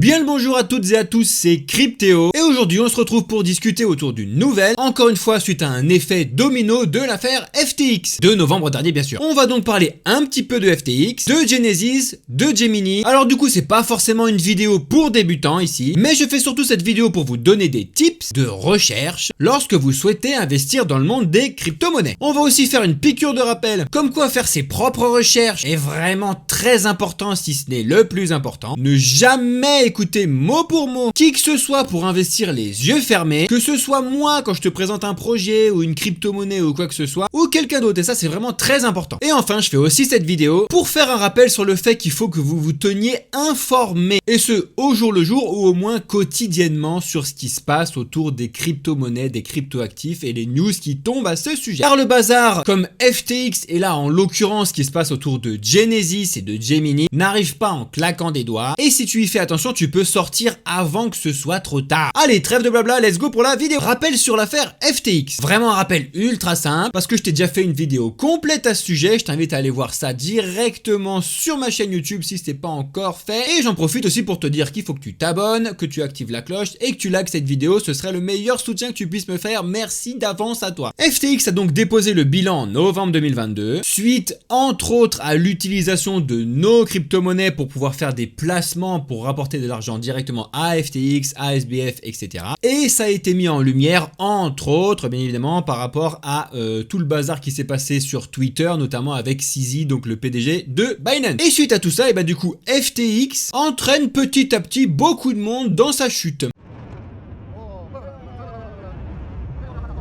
Bien le bonjour à toutes et à tous, c'est Cryptéo et aujourd'hui on se retrouve pour discuter autour d'une nouvelle, encore une fois suite à un effet domino de l'affaire FTX, de novembre dernier bien sûr. On va donc parler un petit peu de FTX, de Genesis, de Gemini. Alors du coup c'est pas forcément une vidéo pour débutants ici, mais je fais surtout cette vidéo pour vous donner des tips de recherche lorsque vous souhaitez investir dans le monde des crypto-monnaies. On va aussi faire une piqûre de rappel, comme quoi faire ses propres recherches est vraiment très important si ce n'est le plus important. Ne jamais écouter mot pour mot qui que ce soit pour investir les yeux fermés, que ce soit moi quand je te présente un projet ou une crypto-monnaie ou quoi que ce soit, ou quelqu'un d'autre, et ça c'est vraiment très important. Et enfin je fais aussi cette vidéo pour faire un rappel sur le fait qu'il faut que vous vous teniez informé, et ce au jour le jour ou au moins quotidiennement sur ce qui se passe autour des crypto-monnaies, des crypto-actifs et les news qui tombent à ce sujet. Car le bazar comme FTX et là en l'occurrence ce qui se passe autour de Genesis et de Gemini n'arrive pas en claquant des doigts, et si tu y fais attention tu peux sortir avant que ce soit trop tard. Allez, trêve de blabla, let's go pour la vidéo. Rappel sur l'affaire FTX. Vraiment un rappel ultra simple parce que je t'ai déjà fait une vidéo complète à ce sujet. Je t'invite à aller voir ça directement sur ma chaîne YouTube si ce n'est pas encore fait. Et j'en profite aussi pour te dire qu'il faut que tu t'abonnes, que tu actives la cloche et que tu likes cette vidéo. Ce serait le meilleur soutien que tu puisses me faire. Merci d'avance à toi. FTX a donc déposé le bilan en novembre 2022 suite entre autres à l'utilisation de nos crypto-monnaies pour pouvoir faire des placements pour rapporter de l'argent directement à FTX, à SBF, etc. Et ça a été mis en lumière, entre autres, bien évidemment, par rapport à tout le bazar qui s'est passé sur Twitter, notamment avec CZ, donc le PDG de Binance. Et suite à tout ça, et bah du coup, FTX entraîne petit à petit beaucoup de monde dans sa chute.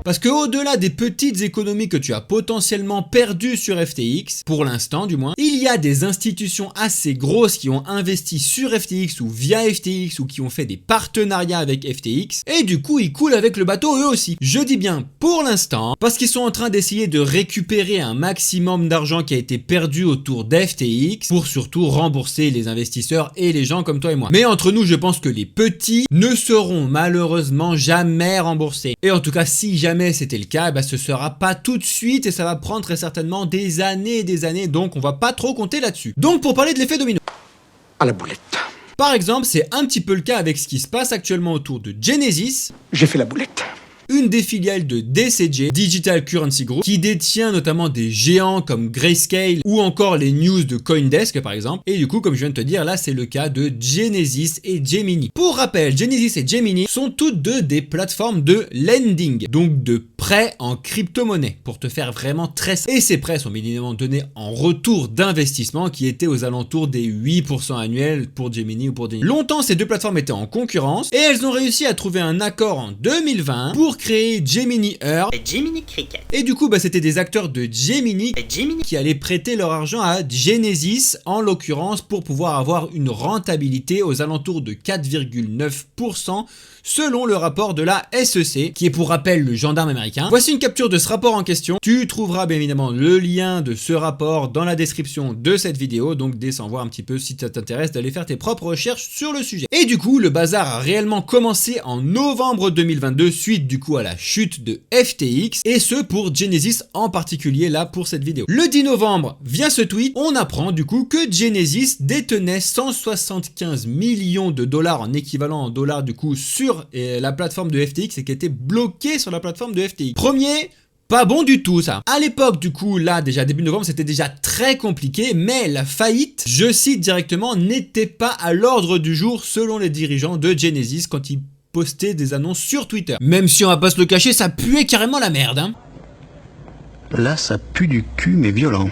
Parce que au-delà des petites économies que tu as potentiellement perdues sur FTX, pour l'instant du moins, il y a des institutions assez grosses qui ont investi sur FTX ou via FTX ou qui ont fait des partenariats avec FTX et du coup ils coulent avec le bateau eux aussi. Je dis bien pour l'instant parce qu'ils sont en train d'essayer de récupérer un maximum d'argent qui a été perdu autour d'FTX pour surtout rembourser les investisseurs et les gens comme toi et moi. Mais entre nous, je pense que les petits ne seront malheureusement jamais remboursés. Et en tout cas, si jamais c'était le cas, bah, ce sera pas tout de suite et ça va prendre très certainement des années et des années, donc on va pas trop compter là-dessus. Donc pour parler de l'effet domino, à la boulette. Par exemple, c'est un petit peu le cas avec ce qui se passe actuellement autour de Genesis. J'ai fait la boulette. Une des filiales de DCG, Digital Currency Group, qui détient notamment des géants comme Grayscale ou encore les news de Coindesk par exemple. Et du coup, comme je viens de te dire, là c'est le cas de Genesis et Gemini. Pour rappel, Genesis et Gemini sont toutes deux des plateformes de lending, donc de prêts en crypto-monnaie, pour te faire vraiment très simple. Et ces prêts sont bien évidemment donnés en retour d'investissement qui étaient aux alentours des 8% annuels pour Gemini ou pour Gemini. Longtemps, ces deux plateformes étaient en concurrence et elles ont réussi à trouver un accord en 2020 pour créer Gemini Earth et Gemini Cricket. Et du coup, bah, c'était des acteurs de Gemini qui allaient prêter leur argent à Genesis, en l'occurrence, pour pouvoir avoir une rentabilité aux alentours de 4,9% selon le rapport de la SEC, qui est pour rappel le gendarme américain. Voici une capture de ce rapport en question. Tu trouveras bien évidemment le lien de ce rapport dans la description de cette vidéo, donc descends voir un petit peu si ça t'intéresse d'aller faire tes propres recherches sur le sujet. Et du coup, le bazar a réellement commencé en novembre 2022, suite du coup à la chute de FTX, et ce pour Genesis en particulier là pour cette vidéo. Le 10 novembre, via ce tweet, on apprend du coup que Genesis détenait 175 millions de dollars en équivalent en dollars du coup sur la plateforme de FTX et qui était bloqué sur la plateforme de FTX. Premier, pas bon du tout ça. À l'époque du coup là déjà début novembre c'était déjà très compliqué, mais la faillite, je cite directement, n'était pas à l'ordre du jour selon les dirigeants de Genesis quand ils postaient des annonces sur Twitter. Même si on va pas se le cacher, ça puait carrément la merde hein. Là, ça pue du cul, mais violent.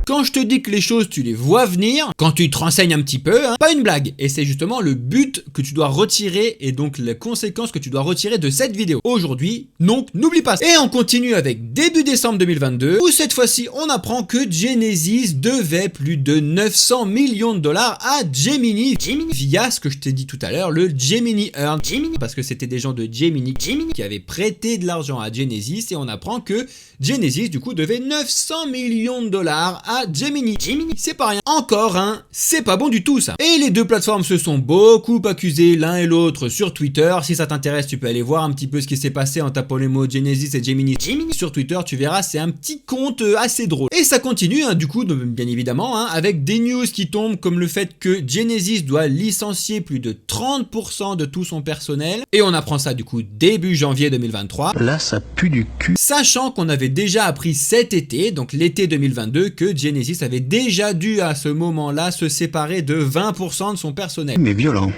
Quand je te dis que les choses tu les vois venir, quand tu te renseignes un petit peu, hein, pas une blague. Et c'est justement le but que tu dois retirer et donc les conséquences que tu dois retirer de cette vidéo. Aujourd'hui, donc n'oublie pas ça. Et on continue avec début décembre 2022 où cette fois-ci on apprend que Genesis devait plus de 900 millions de dollars à Gemini via ce que je t'ai dit tout à l'heure, le Gemini Earn. Parce que c'était des gens de Gemini qui avaient prêté de l'argent à Genesis et on apprend que Genesis du coup devait 900 millions de dollars à à Gemini. C'est pas rien. Encore un, c'est pas bon du tout ça. Et les deux plateformes se sont beaucoup accusées l'un et l'autre sur Twitter. Si ça t'intéresse, tu peux aller voir un petit peu ce qui s'est passé en tapant les mots Genesis et Gemini sur Twitter. Tu verras, c'est un petit compte assez drôle. Et ça continue, hein, du coup, bien évidemment, hein, avec des news qui tombent comme le fait que Genesis doit licencier plus de 30% de tout son personnel. Et on apprend ça du coup début janvier 2023. Là, ça pue du cul. Sachant qu'on avait déjà appris cet été, donc l'été 2022, que Genesis avait déjà dû à ce moment-là se séparer de 20% de son personnel. Mais violent.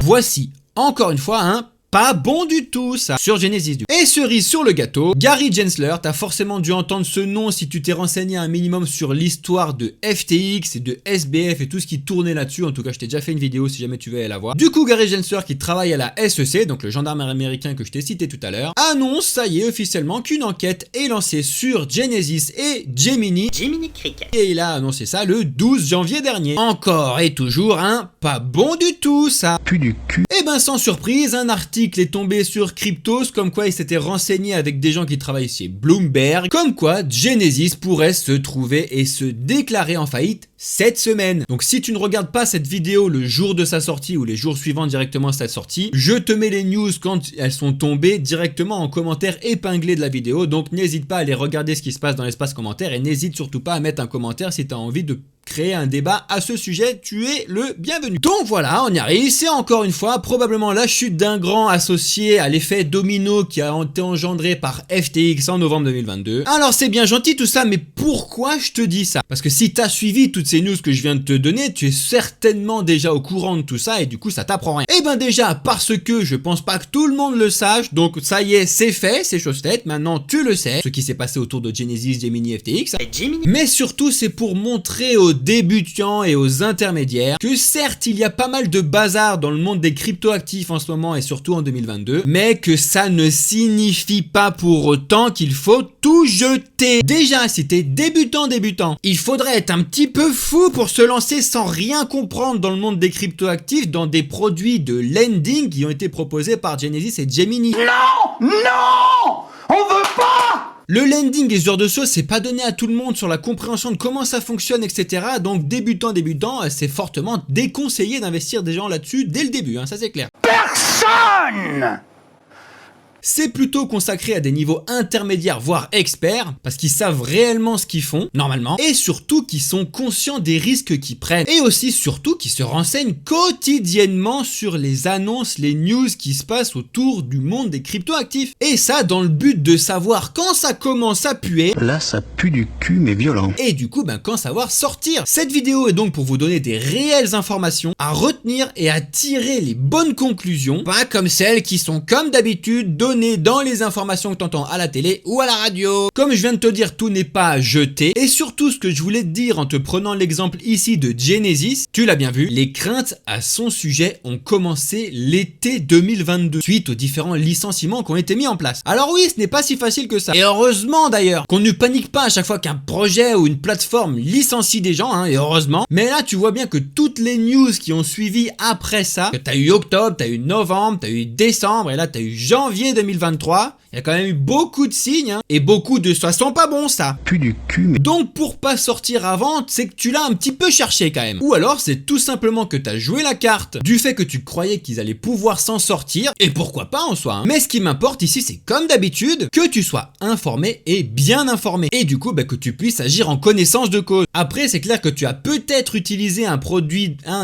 Voici, encore une fois, un pas bon du tout ça sur Genesis. Et cerise sur le gâteau, Gary Gensler, t'as forcément dû entendre ce nom si tu t'es renseigné un minimum sur l'histoire de FTX et de SBF et tout ce qui tournait là-dessus. En tout cas, je t'ai déjà fait une vidéo si jamais tu veux aller la voir. Du coup, Gary Gensler, qui travaille à la SEC, donc le gendarme américain que je t'ai cité tout à l'heure, annonce, ça y est, officiellement qu'une enquête est lancée sur Genesis et Gemini Cricket. Et il a annoncé ça le 12 janvier dernier. Encore et toujours un pas bon du tout ça. Pue du cul. Et ben sans surprise, un article est tombé sur Cryptos comme quoi il s'était renseigné avec des gens qui travaillent chez Bloomberg, comme quoi Genesis pourrait se trouver et se déclarer en faillite cette semaine. Donc si tu ne regardes pas cette vidéo le jour de sa sortie ou les jours suivants directement à sa sortie, je te mets les news quand elles sont tombées directement en commentaire épinglé de la vidéo, donc n'hésite pas à aller regarder ce qui se passe dans l'espace commentaire et n'hésite surtout pas à mettre un commentaire si tu as envie de créer un débat à ce sujet, tu es le bienvenu. Donc voilà, on y arrive, c'est encore une fois probablement la chute d'un grand associé à l'effet domino qui a été engendré par FTX en novembre 2022. Alors c'est bien gentil tout ça, mais pourquoi je te dis ça? Parce que si t'as suivi toutes ces news que je viens de te donner, tu es certainement déjà au courant de tout ça et du coup ça t'apprend rien. Et ben déjà, parce que je pense pas que tout le monde le sache, donc ça y est, c'est fait, c'est chose faite, maintenant tu le sais, ce qui s'est passé autour de Genesis, Gemini, FTX. Mais surtout c'est pour montrer aux débutants et aux intermédiaires que certes il y a pas mal de bazar dans le monde des cryptoactifs en ce moment et surtout en 2022, mais que ça ne signifie pas pour autant qu'il faut tout jeter. Déjà si t'es débutant, il faudrait être un petit peu fou pour se lancer sans rien comprendre dans le monde des cryptoactifs dans des produits de lending qui ont été proposés par Genesis et Gemini. Non, on veut pas. Le lending et ce genre de choses, c'est pas donné à tout le monde sur la compréhension de comment ça fonctionne, etc. Donc débutant, c'est fortement déconseillé d'investir des gens là-dessus dès le début, hein, ça c'est clair. Personne. C'est plutôt consacré à des niveaux intermédiaires, voire experts, parce qu'ils savent réellement ce qu'ils font, normalement, et surtout qu'ils sont conscients des risques qu'ils prennent, et aussi surtout qu'ils se renseignent quotidiennement sur les annonces, les news qui se passent autour du monde des cryptoactifs. Et ça dans le but de savoir quand ça commence à puer, Là, ça pue du cul, mais violent. et du coup, quand savoir sortir. Cette vidéo est donc pour vous donner des réelles informations à retenir et à tirer les bonnes conclusions, pas comme celles qui sont comme d'habitude données dans les informations que t'entends à la télé ou à la radio. Comme je viens de te dire, tout n'est pas jeté. Et surtout, ce que je voulais te dire en te prenant l'exemple ici de Genesis, tu l'as bien vu, les craintes à son sujet ont commencé l'été 2022, suite aux différents licenciements qui ont été mis en place. Alors oui, ce n'est pas si facile que ça. Et heureusement d'ailleurs, qu'on ne panique pas à chaque fois qu'un projet ou une plateforme licencie des gens, hein, et heureusement. Mais là, tu vois bien que toutes les news qui ont suivi après ça, que t'as eu octobre, t'as eu novembre, t'as eu décembre, et là t'as eu janvier 2023, il y a quand même eu beaucoup de signes, hein, et beaucoup de ça sent pas bon ça. Pue du cul, mais... Donc pour pas sortir avant, c'est que tu l'as un petit peu cherché quand même. Ou alors c'est tout simplement que t'as joué la carte du fait que tu croyais qu'ils allaient pouvoir s'en sortir, et pourquoi pas en soi, hein. Mais ce qui m'importe ici, c'est comme d'habitude, que tu sois informé et bien informé, et du coup que tu puisses agir en connaissance de cause. Après c'est clair que tu as peut-être utilisé un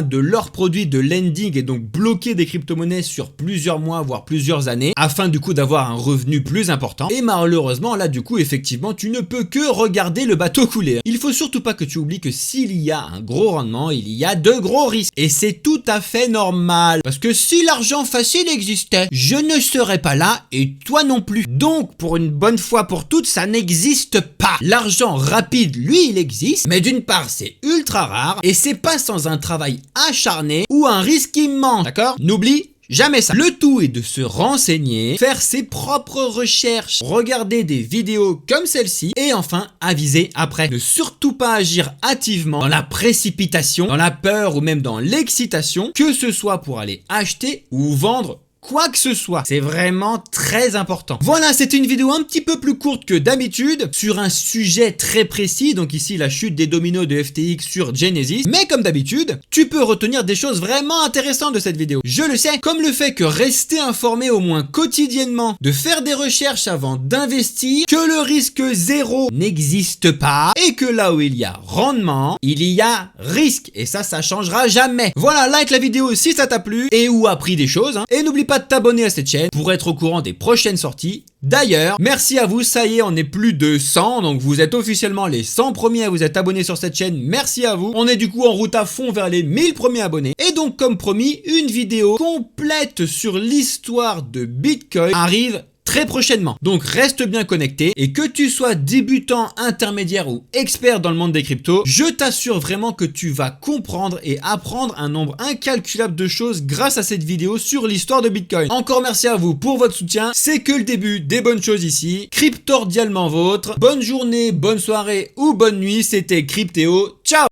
de leurs produits de lending et donc bloqué des crypto-monnaies sur plusieurs mois voire plusieurs années, afin du coup d'avoir un revenu plus important, et malheureusement là du coup effectivement tu ne peux que regarder le bateau couler. Il faut surtout pas que tu oublies que s'il y a un gros rendement, il y a de gros risques, et c'est tout à fait normal, parce que si l'argent facile existait, je ne serais pas là et toi non plus. Donc pour une bonne fois pour toutes, ça n'existe pas. L'argent rapide, lui, il existe, mais d'une part c'est ultra rare, et c'est pas sans un travail acharné ou un risque immense, d'accord? N'oublie jamais ça. Le tout est de se renseigner, faire ses propres recherches, regarder des vidéos comme celle-ci, et enfin aviser après. Ne surtout pas agir hâtivement dans la précipitation, dans la peur ou même dans l'excitation, que ce soit pour aller acheter ou vendre quoi que ce soit. C'est vraiment très important. Voilà, c'était une vidéo un petit peu plus courte que d'habitude sur un sujet très précis. Donc ici, la chute des dominos de FTX sur Genesis. Mais comme d'habitude, tu peux retenir des choses vraiment intéressantes de cette vidéo. Je le sais, comme le fait que rester informé au moins quotidiennement, de faire des recherches avant d'investir, que le risque zéro n'existe pas et que là où il y a rendement, il y a risque. Et ça changera jamais. Voilà, like la vidéo si ça t'a plu et ou appris des choses. Et n'oublie pas de t'abonner à cette chaîne pour être au courant des prochaines sorties. D'ailleurs, merci à vous, ça y est, on est plus de 100, donc vous êtes officiellement les 100 premiers à vous être abonnés sur cette chaîne, merci à vous. On est du coup en route à fond vers les 1000 premiers abonnés. Et donc, comme promis, une vidéo complète sur l'histoire de Bitcoin arrive très prochainement. Donc reste bien connecté et que tu sois débutant, intermédiaire ou expert dans le monde des cryptos, je t'assure vraiment que tu vas comprendre et apprendre un nombre incalculable de choses grâce à cette vidéo sur l'histoire de Bitcoin. Encore merci à vous pour votre soutien, c'est que le début des bonnes choses ici. Cryptordialement vôtre, bonne journée, bonne soirée ou bonne nuit, c'était Cryptéo, ciao!